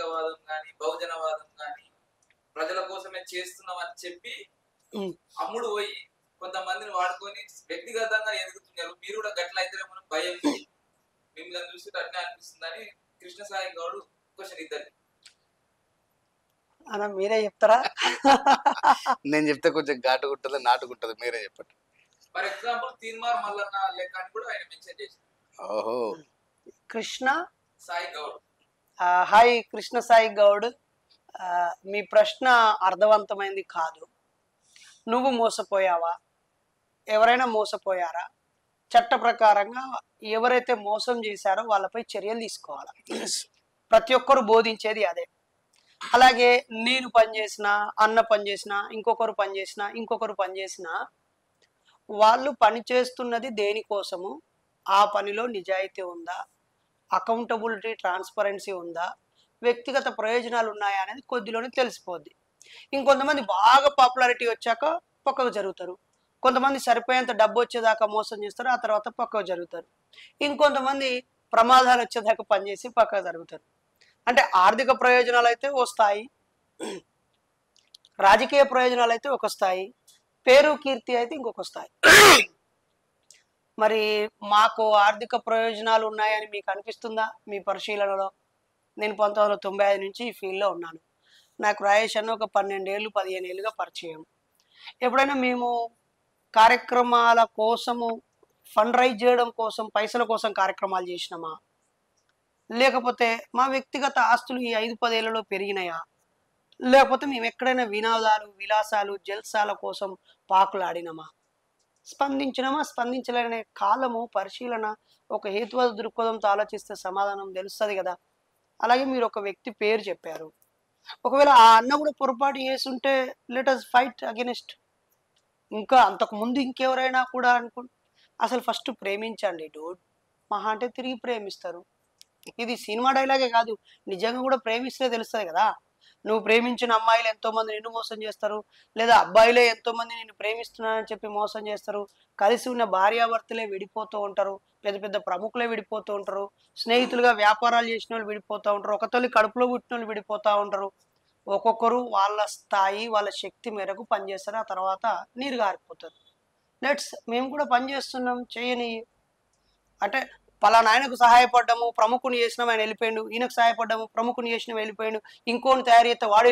సామాజికవాదం కానీ బహుజనవాదం కానీ ప్రజల కోసమే చేస్తున్నాం అని చెప్పి అమ్ముడు పోయి కొంతమందిని వాడుకొని వ్యక్తిగతంగా ఎదుగుతున్నారు. మీరు కూడా గట్ల అయితే మనం భయం మిమ్మల్ని చూసి అట్నే అనిపిస్తుందని కృష్ణసాయి గౌడ్ క్వశ్చన్ ఇద్దరు అన్న మీరే చెప్తారా? నేను చెప్తే కొంచెం ఘాటుకుంటుంది నాటుకుంటుంది, మీరే చెప్పండి. ఫర్ ఎగ్జాంపుల్ తీన్మార్ మల్లన్న లెక్క అని కూడా ఆయన మెన్షన్ చేశారు. ఓహో, కృష్ణ సాయి గౌడ్. హాయ్ కృష్ణ సాయి గౌడ్, మీ ప్రశ్న అర్థవంతమైంది కాదు. నువ్వు మోసపోయావా? ఎవరైనా మోసపోయారా? చట్ట ప్రకారంగా ఎవరైతే మోసం చేశారో వాళ్ళపై చర్యలు తీసుకోవాలి. ప్రతి ఒక్కరు బోధించేది అదే. అలాగే నేను పనిచేసిన, అన్న పనిచేసిన, ఇంకొకరు పనిచేసిన, ఇంకొకరు పనిచేసిన, వాళ్ళు పనిచేస్తున్నది దేనికోసము, ఆ పనిలో నిజాయితీ ఉందా, అకౌంటబిలిటీ ట్రాన్స్పరెన్సీ ఉందా, వ్యక్తిగత ప్రయోజనాలు ఉన్నాయా అనేది కొద్దిలోనే తెలిసిపోద్ది. ఇంకొంతమంది బాగా పాపులారిటీ వచ్చాక పక్కకు జరుగుతారు, కొంతమంది సరిపోయేంత డబ్బు వచ్చేదాకా మోసం చేస్తారు, ఆ తర్వాత పక్కకు జరుగుతారు. ఇంకొంతమంది ప్రమాదాలు వచ్చేదాకా పనిచేసి పక్కకు జరుగుతారు. అంటే ఆర్థిక ప్రయోజనాలు అయితే వస్తాయి, రాజకీయ ప్రయోజనాలు అయితే ఒక స్థాయి, పేరు కీర్తి అయితే ఇంకొక స్థాయి. మరి మాకు ఆర్థిక ప్రయోజనాలు ఉన్నాయని మీకు అనిపిస్తుందా? మీ పరిశీలనలో నేను 1995 నుంచి ఈ ఫీల్డ్లో ఉన్నాను. నాకు రాయేష్ అన్న ఒక 12 ఏళ్ళు 15 ఏళ్ళుగా పరిచయం. ఎప్పుడైనా మేము కార్యక్రమాల కోసము ఫండ్ రైజ్ చేయడం కోసం, పైసల కోసం కార్యక్రమాలు చేసినామా, లేకపోతే మా వ్యక్తిగత ఆస్తులు ఈ 5-10 ఏళ్లలో పెరిగినాయా, లేకపోతే మేము ఎక్కడైనా వినోదాలు విలాసాలు జల్సాల కోసం పాకులాడినామా, స్పందించినామా స్పందించలేనే కాలము పరిశీలన ఒక హేతువాద దృక్పథంతో ఆలోచిస్తే సమాధానం తెలుస్తుంది కదా. అలాగే మీరు ఒక వ్యక్తి పేరు చెప్పారు, ఒకవేళ ఆ అన్న కూడా పొరపాటు చేస్తుంటే లెట్ us ఫైట్ అగెనిస్ట్. ఇంకా అంతకు ముందు ఇంకెవరైనా కూడా అసలు ఫస్ట్ ప్రేమించండి డూడ్, మహా అంటే తిరిగి ప్రేమిస్తారు. ఇది సినిమా డైలాగే కాదు, నిజంగా కూడా ప్రేమిస్తే తెలుస్తుంది కదా. నువ్వు ప్రేమించిన అమ్మాయిలు ఎంతో మంది నిన్ను మోసం చేస్తారు, లేదా అబ్బాయిలే ఎంతో మంది నిన్ను ప్రేమిస్తున్నానని చెప్పి మోసం చేస్తారు. కలిసి ఉన్న భార్యాభర్తలే విడిపోతూ ఉంటారు, పెద్ద పెద్ద ప్రముఖులే విడిపోతూ ఉంటారు, స్నేహితులుగా వ్యాపారాలు చేసిన వాళ్ళు విడిపోతూ ఉంటారు, ఒక తల్లి కడుపులో పుట్టిన వాళ్ళు విడిపోతూ ఉంటారు. ఒక్కొక్కరు వాళ్ళ స్థాయి వాళ్ళ శక్తి మేరకు పనిచేస్తారు, ఆ తర్వాత నీరు గారిపోతారు. మేము కూడా పనిచేస్తున్నాం చేయని అంటే పలానా ఆయనకు సహాయపడ్డాము ప్రముఖుని చేసినాం ఆయన వెళ్ళిపోయాడు, ఈయనకు సహాయపడ్డాము ప్రముఖుని చేసినాం వెళ్ళిపోయాడు, ఇంకోని తయారు చేస్తే వాడు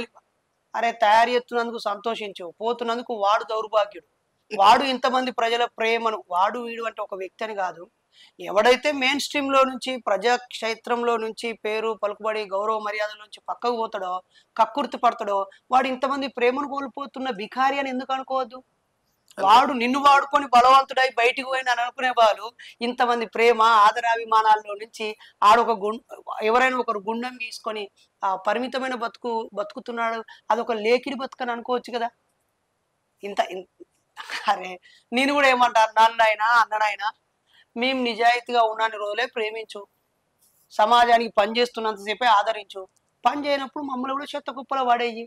అరే తయారు చేస్తున్నందుకు సంతోషించు, పోతున్నందుకు వాడు దౌర్భాగ్యుడు. వాడు ఇంతమంది ప్రజల ప్రేమను, వాడు వీడు అంటే ఒక వ్యక్తి అని కాదు, ఎవడైతే మెయిన్ స్ట్రీమ్ లో నుంచి ప్రజాక్షేత్రంలో నుంచి పేరు పలుకుబడి గౌరవ మర్యాదల నుంచి పక్కకు పోతాడో, కక్కుర్తి పడతాడో, వాడు ఇంతమంది ప్రేమను కోల్పోతున్న బికారి అని ఎందుకు అనుకోవద్దు. వాడు నిన్ను వాడుకొని బలవంతుడై బయటికి పోయిన అని అనుకునే వాళ్ళు ఇంతమంది ప్రేమ ఆదరాభిమానాల్లో నుంచి ఆడొక ఎవరైనా ఒకరు గుండం గీసుకొని ఆ పరిమితమైన బతుకుతున్నాడు, అదొక లేకిడి బతుకని అనుకోవచ్చు కదా. అరే నేను కూడా ఏమంటాను, నన్నైనా అన్నడైనా మేము నిజాయితీగా ఉన్నాని రోజులే ప్రేమించు, సమాజానికి పని చేస్తున్నంతసేపే ఆదరించు, పని చేయనప్పుడు మమ్మల్ని కూడా చెత్త కుప్పలో పడేయి.